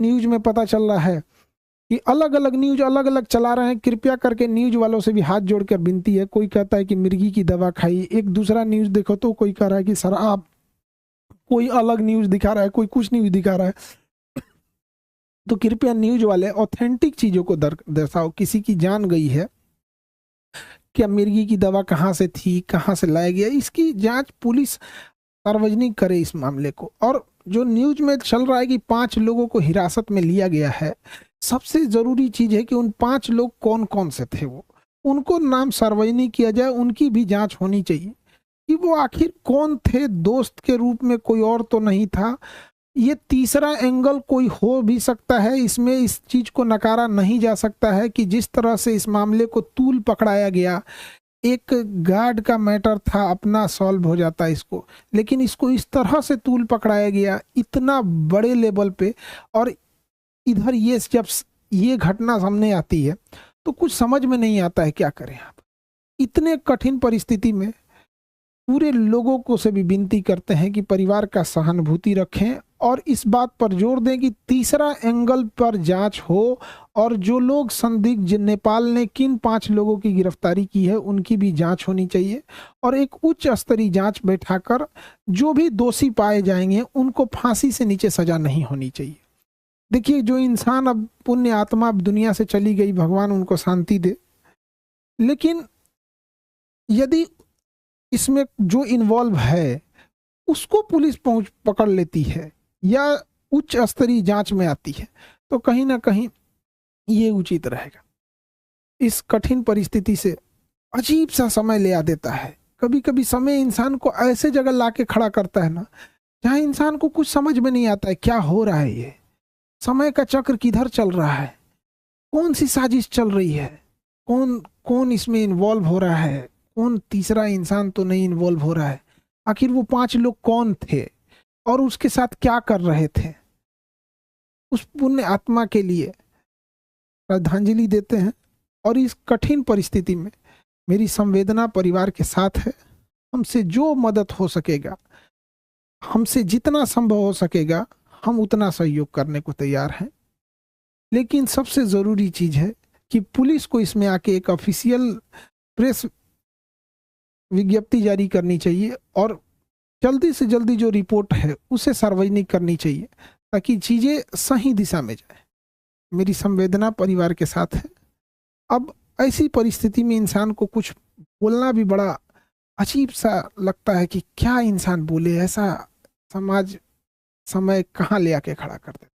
News में पता चल रहा है कि अलग अलग न्यूज अलग अलग चला रहे हैं। कृपया करके न्यूज वालों से भी हाथ जोड़कर विनती है, कोई कहता है कि मिर्गी की दवा खाई, एक दूसरा न्यूज देखो तो कोई कह रहा है कि शराब, कोई अलग न्यूज दिखा रहा है, कोई कुछ न्यूज दिखा रहा है। तो कृपया न्यूज वाले ऑथेंटिक चीजों को दर्शाओ। किसी की जान गई है, क्या मिर्गी की दवा कहाँ से थी, कहाँ से लाया गया, इसकी जांच पुलिस सार्वजनिक करे इस मामले को। और जो न्यूज में चल रहा है कि 5 लोगों को हिरासत में लिया गया है, सबसे जरूरी चीज है कि उन 5 लोग कौन कौन से थे, वो उनको नाम सार्वजनिक किया जाए, उनकी भी जांच होनी चाहिए कि वो आखिर कौन थे। दोस्त के रूप में कोई और तो नहीं था। ये तीसरा एंगल कोई हो भी सकता है इसमें, इस चीज को नकारा नहीं जा सकता है कि जिस तरह से इस मामले को तूल पकड़ाया गया, एक गार्ड का मैटर था, अपना सॉल्व हो जाता इसको, लेकिन इसको इस तरह से तूल पकड़ाया गया इतना बड़े लेवल पे। और इधर ये जब ये घटना सामने आती है तो कुछ समझ में नहीं आता है क्या करें आप। इतने कठिन परिस्थिति में पूरे लोगों को से भी विनती करते हैं कि परिवार का सहानुभूति रखें और इस बात पर जोर दें कि तीसरा एंगल पर जांच हो, और जो लोग संदिग्ध, जिन नेपाल ने किन 5 लोगों की गिरफ्तारी की है उनकी भी जांच होनी चाहिए, और एक उच्च स्तरीय जांच बैठाकर जो भी दोषी पाए जाएंगे उनको फांसी से नीचे सजा नहीं होनी चाहिए। देखिए, जो इंसान अब पुण्य आत्मा अब दुनिया से चली गई, भगवान उनको शांति दे, लेकिन यदि इसमें जो इन्वॉल्व है उसको पुलिस पकड़ लेती है या उच्च स्तरीय जांच में आती है तो कहीं ना कहीं ये उचित रहेगा। इस कठिन परिस्थिति से अजीब सा समय ले आ देता है। कभी कभी समय इंसान को ऐसे जगह लाके खड़ा करता है ना, जहां इंसान को कुछ समझ में नहीं आता है क्या हो रहा है, ये समय का चक्र किधर चल रहा है, कौन सी साजिश चल रही है, कौन कौन इसमें इन्वॉल्व हो रहा है, कौन तीसरा इंसान तो नहीं इन्वॉल्व हो रहा है। आखिर वो 5 लोग कौन थे और उसके साथ क्या कर रहे थे। उस पुण्य आत्मा के लिए श्रद्धांजलि देते हैं। और इस कठिन परिस्थिति में मेरी संवेदना परिवार के साथ है। हमसे जो मदद हो सकेगा, हमसे जितना संभव हो सकेगा, हम उतना सहयोग करने को तैयार हैं। लेकिन सबसे जरूरी चीज है कि पुलिस को इसमें आके एक ऑफिशियल प्रेस विज्ञप्ति जारी करनी चाहिए और जल्दी से जल्दी जो रिपोर्ट है उसे सार्वजनिक करनी चाहिए ताकि चीजें सही दिशा में जाए। मेरी संवेदना परिवार के साथ है। अब ऐसी परिस्थिति में इंसान को कुछ बोलना भी बड़ा अजीब सा लगता है कि क्या इंसान बोले, ऐसा समाज समय कहाँ ले आके खड़ा कर देता है।